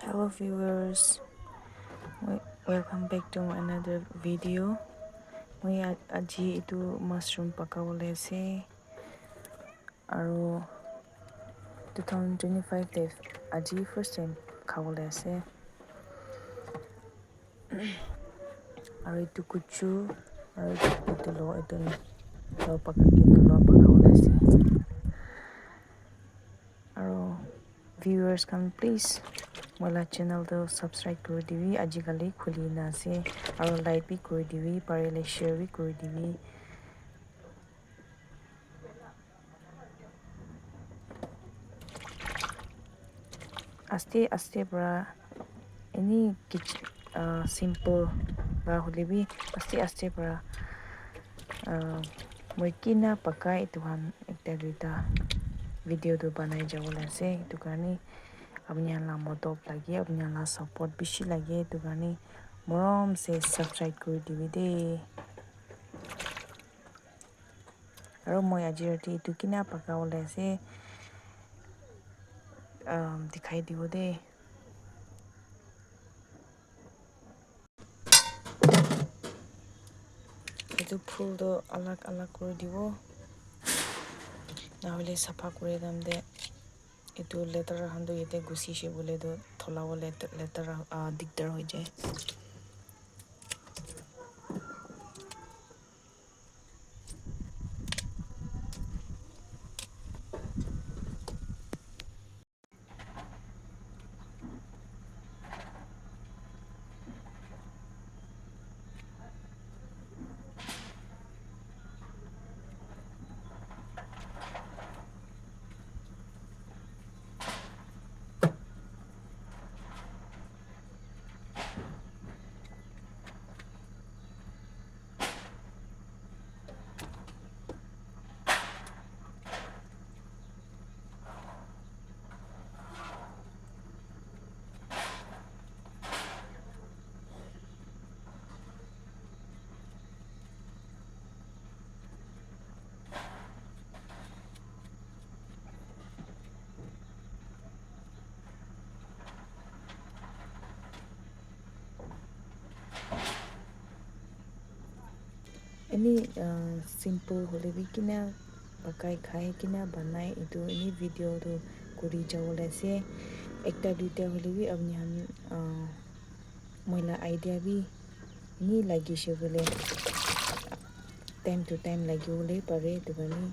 Hello viewers, welcome back to another video. Moi aji itu mushroom pakawale ase aro 2025 te aji first time khawale ase aro itu kuchu aro itu lo pakawale ase aro viewers can please mola channel to subscribe kuri dibi aji kali khuli na ase aro like bi kuri dibi parele share bi kuri dibi aste para any simple ba holebi aste para moi kina pakai tuhan ekta duita video tu banai jawole ase itu karni apni la modop lagi apni la support bishi lagi itu karni morom se subscribe kuri dibi de aro moi ajirati itu kina pakawole ase dikhai dibo de itu phul do alag alag kuri dibo nahole safa kuri damde itu letara khan do yete gusi she bole do thola wole letara dikdar hoi jay any simple hole bi kina pakai khai kina banai itu any video tu kuri jawole ase ekta duita hole bi apni han moila idea bi ni lagi she bole time to time lagi bole pare itu karni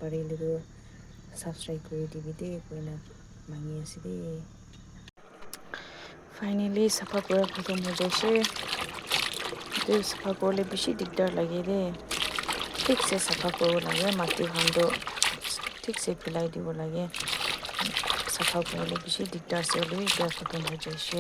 pare le do subscribe kuri dibi de koina mangi ase de finally safa kura khatam ho jaise itu safa korle bishi dikdar lage de ठीक से सफा करो लगे माटी खंडो ठीक से पिलाई दिबो लगे सफा करले बिशी दिगदार से होले इटा खतम हो जाइसे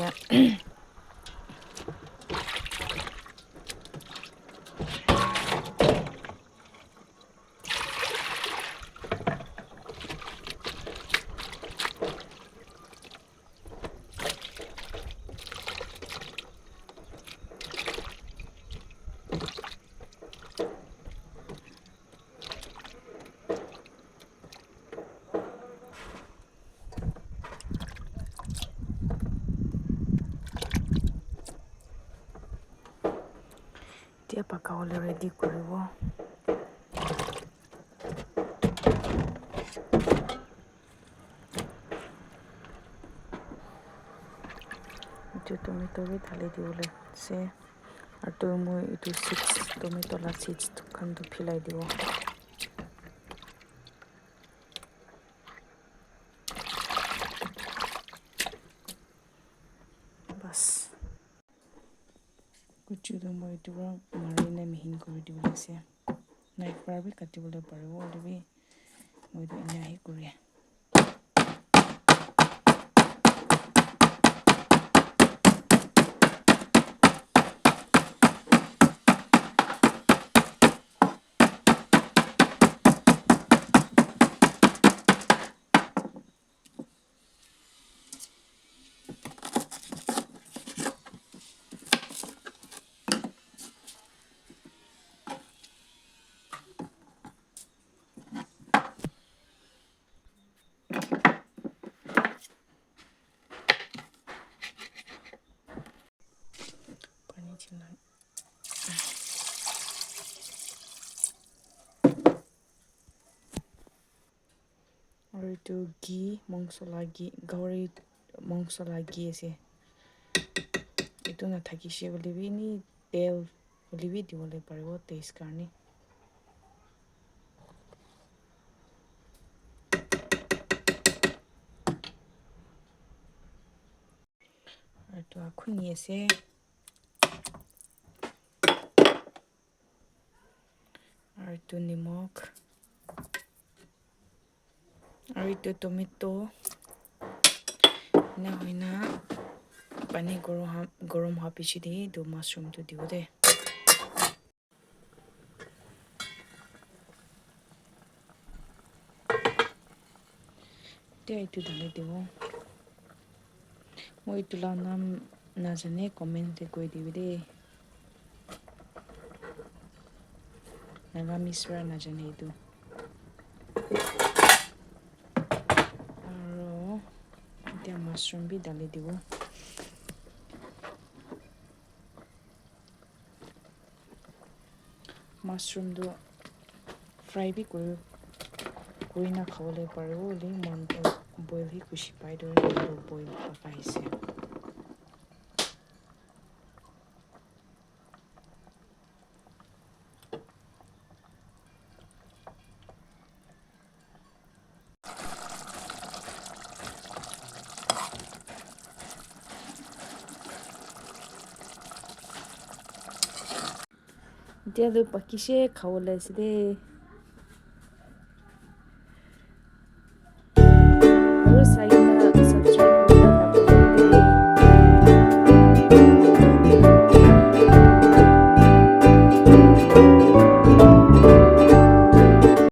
dia pakawale ready koribo itu tomato bi dhali diwole se ato moi itu seeds tomato la seeds khan tu philai dibo bas kuchu do moi itu marina mihin kori diwole se knife para bi katibole paribo lebi moi do ina hi kuri আৰু এইটো ঘি মছলা ঘি গাহৰি মছলা ঘি আছে এইটো নাথাকিছে বুলিবি নি তেল বুলিবি দিবলৈ পাৰিব টেষ্ট কাৰণে আৰু খুনি আছে আৰু এইটো নিমখ আৰু এইটো টমেটো না হয় না পানী গৰম হোৱাৰ পিছতে এইটো মাছৰুমটো দিব দে এতিয়া এইটো ঢালি দিব মই এইটোৰ নাম নাজানে কমেণ্টে কৈ দিবি দেই নাগামিছৰা নাজানে এইটো আৰু এতিয়া মাছৰুম বি ঢালি দিব মাছৰুমটো ফ্ৰাই বি কৰি না খাবলৈ পাৰিব বুলি মনটো বইল হি খুচি পাই দৰে বইল পকাইছে এতিয়া লৈ পাকিছে খাবলৈ আছে দেই